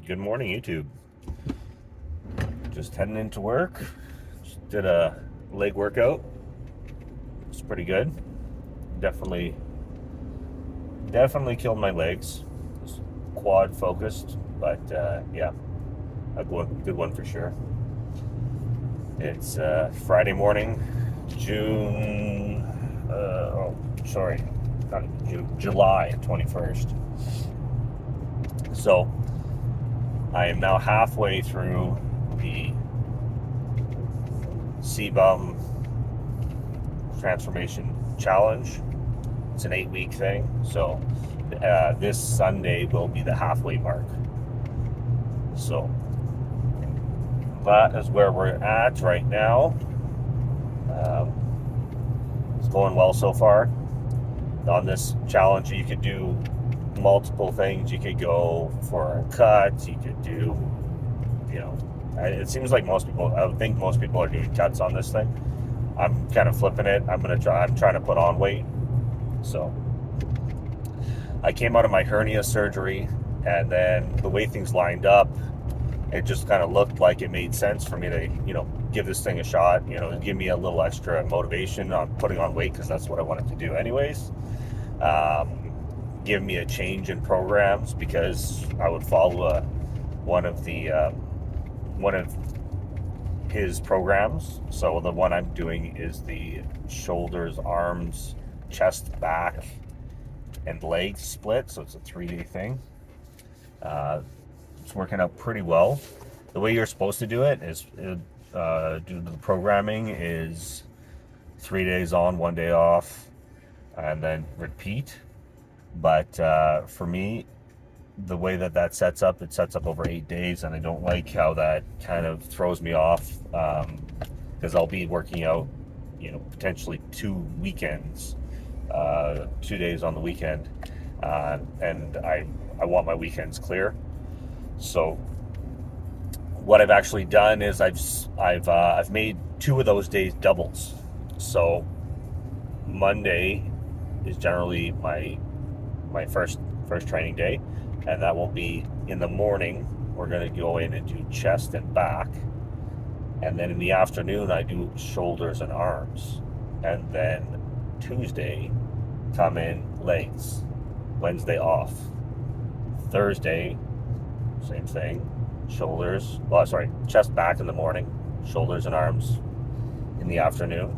Good morning, YouTube. Just heading into work. Just did a leg workout. It's pretty good. Definitely killed my legs. Just quad focused, but yeah, a good one for sure. It's Friday morning, June. Not even June. July 21st. So I am now halfway through the Cbum transformation challenge. It's an 8-week thing, so this Sunday will be the halfway mark. So that is where we're at right now. It's going well so far. On this challenge, you could do multiple things. You could go for a cut. You could do, it seems like I would think most people are doing cuts on this thing. I'm kind of flipping it. I'm trying to put on weight. So I came out of my hernia surgery, and then the way things lined up, it just kind of looked like it made sense for me to, give this thing a shot, give me a little extra motivation on putting on weight, because that's what I wanted to do anyways. Give me a change in programs, because I would follow one of his programs. So the one I'm doing is the shoulders, arms, chest, back, and legs split. So it's a 3-day thing. It's working out pretty well. The way you're supposed to do it is do the programming is 3 days on, 1 day off, and then repeat. But for me, the way that sets up, it sets up over 8 days, and I don't like how that kind of throws me off, because I'll be working out, potentially 2 weekends, 2 days on the weekend, and I want my weekends clear. So what I've actually done is I've made 2 of those days doubles. So Monday is generally my first training day, and that will be in the morning. We're going to go in and do chest and back, and then in the afternoon I do shoulders and arms, and then Tuesday come in legs, Wednesday off, Thursday same thing, chest back in the morning, shoulders and arms in the afternoon,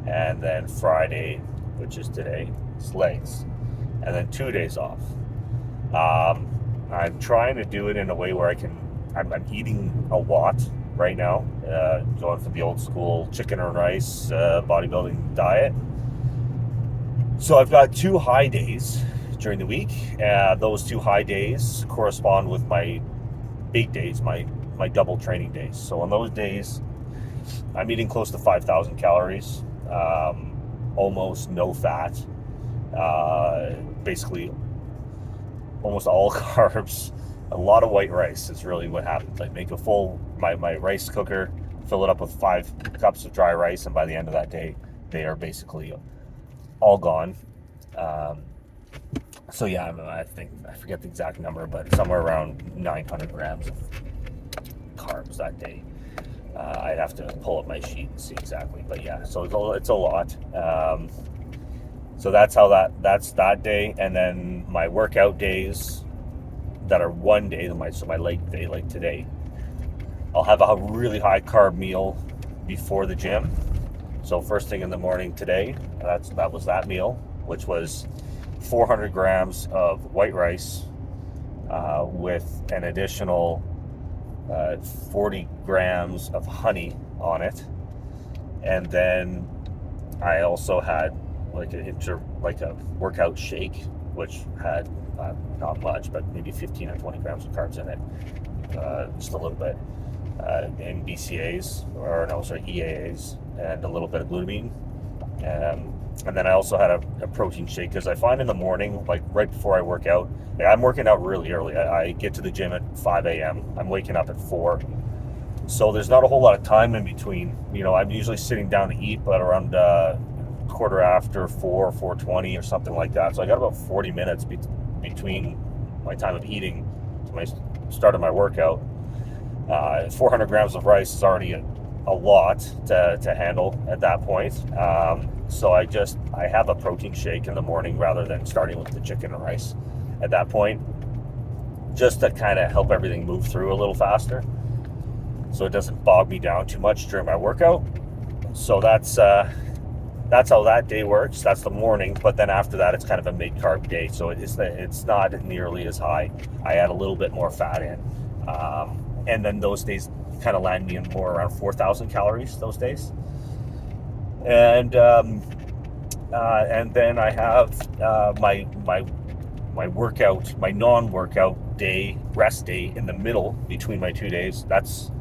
and then Friday, which is today, it's legs, and then 2 days off. I'm trying to do it in a way where I'm eating a lot right now, going for the old school chicken and rice bodybuilding diet. So I've got 2 high days during the week. Those 2 high days correspond with my big days, my double training days. So on those days, I'm eating close to 5,000 calories, almost no fat, basically almost all carbs, a lot of white rice is really what happens. I make my rice cooker, fill it up with 5 cups of dry rice, and by the end of that day, they are basically all gone. So yeah, I think, I forget the exact number, but somewhere around 900 grams of carbs that day. I'd have to pull up my sheet and see exactly, but yeah, so it's a lot. So that's that day, and then my workout days that are 1 day, my leg day, like today, I'll have a really high carb meal before the gym. So first thing in the morning today, that was that meal, which was 400 grams of white rice with an additional 40 grams of honey on it. And then I also had like a workout shake, which had not much, but maybe 15 or 20 grams of carbs in it, just a little bit, and EAAs, and a little bit of glutamine. And then I also had a protein shake, because I find in the morning, like right before I work out, I'm working out really early. I get to the gym at 5 a.m. I'm waking up at 4. So there's not a whole lot of time in between. I'm usually sitting down to eat, but around quarter after 4, 4:20 or something like that. So I got about 40 minutes between my time of eating to when I started my workout. 400 grams of rice is already a lot to handle at that point. So I have a protein shake in the morning rather than starting with the chicken and rice at that point, just to kind of help everything move through a little faster, so it doesn't bog me down too much during my workout. So that's how that day works. That's the morning, but then after that, it's kind of a mid-carb day, so it's not nearly as high. I add a little bit more fat in, and then those days kind of land me in more around 4,000 calories those days. And then I have my workout, my non-workout day, rest day in the middle between my 2 days. That's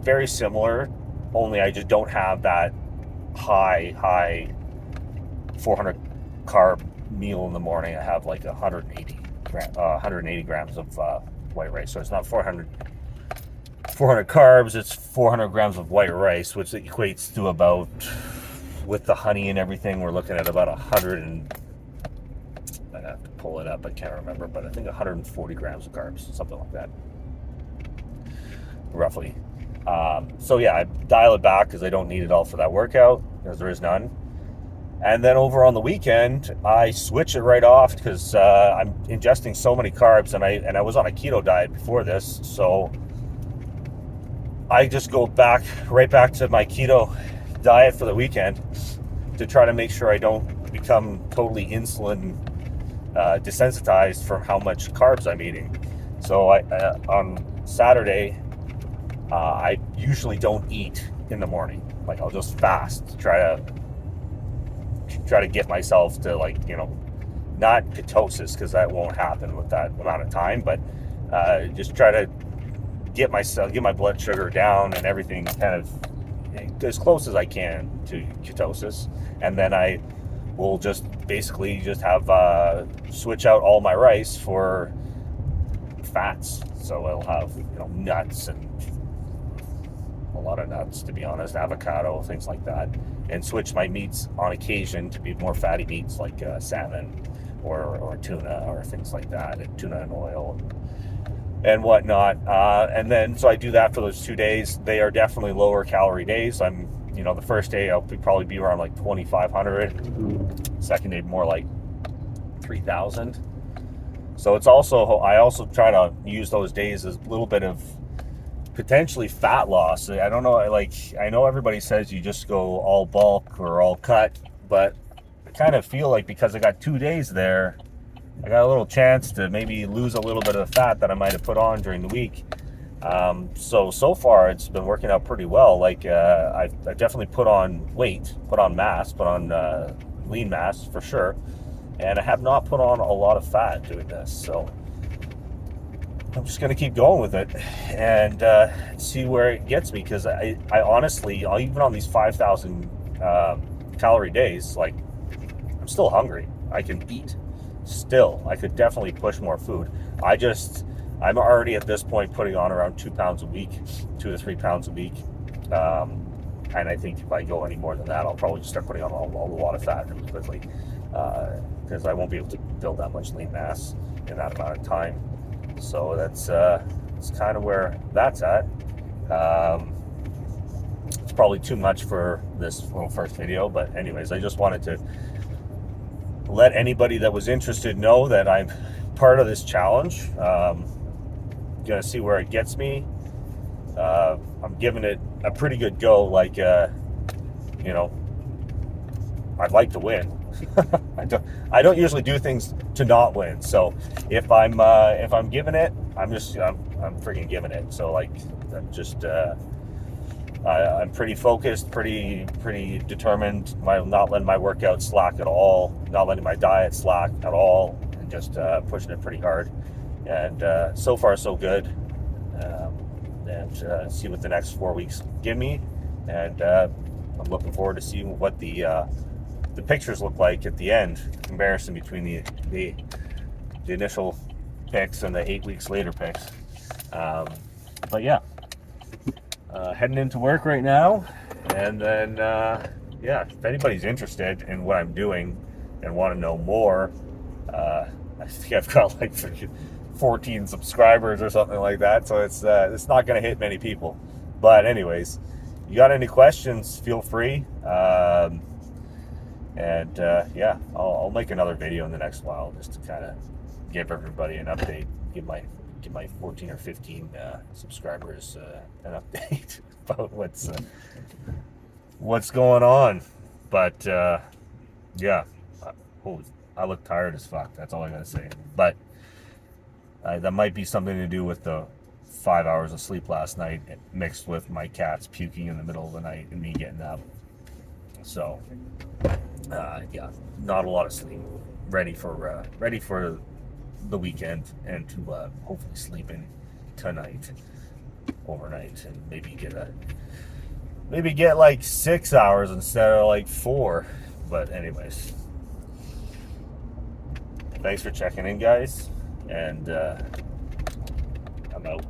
very similar, only I just don't have that high 400 carb meal in the morning. I have like 180 grams of white rice. So it's not 400 carbs, it's 400 grams of white rice, which equates to about, with the honey and everything, we're looking at about 100 and, I'd have to pull it up, I can't remember, but I think 140 grams of carbs, something like that, roughly. So yeah, I dial it back because I don't need it all for that workout, because there is none. And then over on the weekend, I switch it right off because I'm ingesting so many carbs, and I was on a keto diet before this, so I just go right back to my keto diet for the weekend to try to make sure I don't become totally insulin desensitized from how much carbs I'm eating. So on Saturday, I usually don't eat in the morning. Like, I'll just fast, try to get myself to, like, not ketosis, because that won't happen with that amount of time, but just try to get my blood sugar down and everything kind of as close as I can to ketosis. And then I will just basically have switch out all my rice for fats. So I'll have nuts, and a lot of nuts, to be honest, avocado, things like that, and switch my meats on occasion to be more fatty meats like salmon or tuna or things like that, and tuna and oil and whatnot. And then so I do that for those 2 days. They are definitely lower calorie days. I'm the first day I'll probably be around like 2,500. Second day more like 3,000. So I also try to use those days as a little bit of potentially fat loss. I don't know, I know everybody says you just go all bulk or all cut, but I kind of feel like because I got 2 days there, I got a little chance to maybe lose a little bit of the fat that I might have put on during the week. So far it's been working out pretty well. Like I definitely put on weight, put on mass, put on lean mass for sure, and I have not put on a lot of fat doing this. So I'm just going to keep going with it and see where it gets me, because I honestly, even on these 5,000 calorie days, like, I'm still hungry. I can eat still. I could definitely push more food. I'm already at this point putting on around 2 pounds a week, 2 to 3 pounds a week. And I think if I go any more than that, I'll probably just start putting on a lot of fat really quickly, because I won't be able to build that much lean mass in that amount of time. So that's kind of where that's at. It's probably too much for this little first video, but anyways, I just wanted to let anybody that was interested know that I'm part of this challenge. Gonna see where it gets me. I'm giving it a pretty good go. Like, I'd like to win. I don't usually do things to not win. So if I'm giving it, I'm freaking giving it. So like, I'm pretty focused, pretty determined. Not letting my workout slack at all, not letting my diet slack at all, and just pushing it pretty hard. And so far so good. And see what the next 4 weeks give me. And I'm looking forward to seeing what the pictures look like at the end, comparison between the initial pics and the 8 weeks later pics. But yeah, heading into work right now, and then if anybody's interested in what I'm doing and want to know more, I think I've got like 14 subscribers or something like that, so it's not going to hit many people. But anyways, you got any questions, feel free. Yeah, I'll make another video in the next while just to kind of give everybody an update, give my 14 or 15 subscribers an update about what's going on. But yeah, I look tired as fuck. That's all I gotta say. But that might be something to do with the 5 hours of sleep last night, mixed with my cats puking in the middle of the night and me getting up. So yeah, not a lot of sleep. Ready for the weekend, and to hopefully sleep in tonight, overnight, and maybe get like 6 hours instead of like 4. But anyways, thanks for checking in, guys, and I'm out.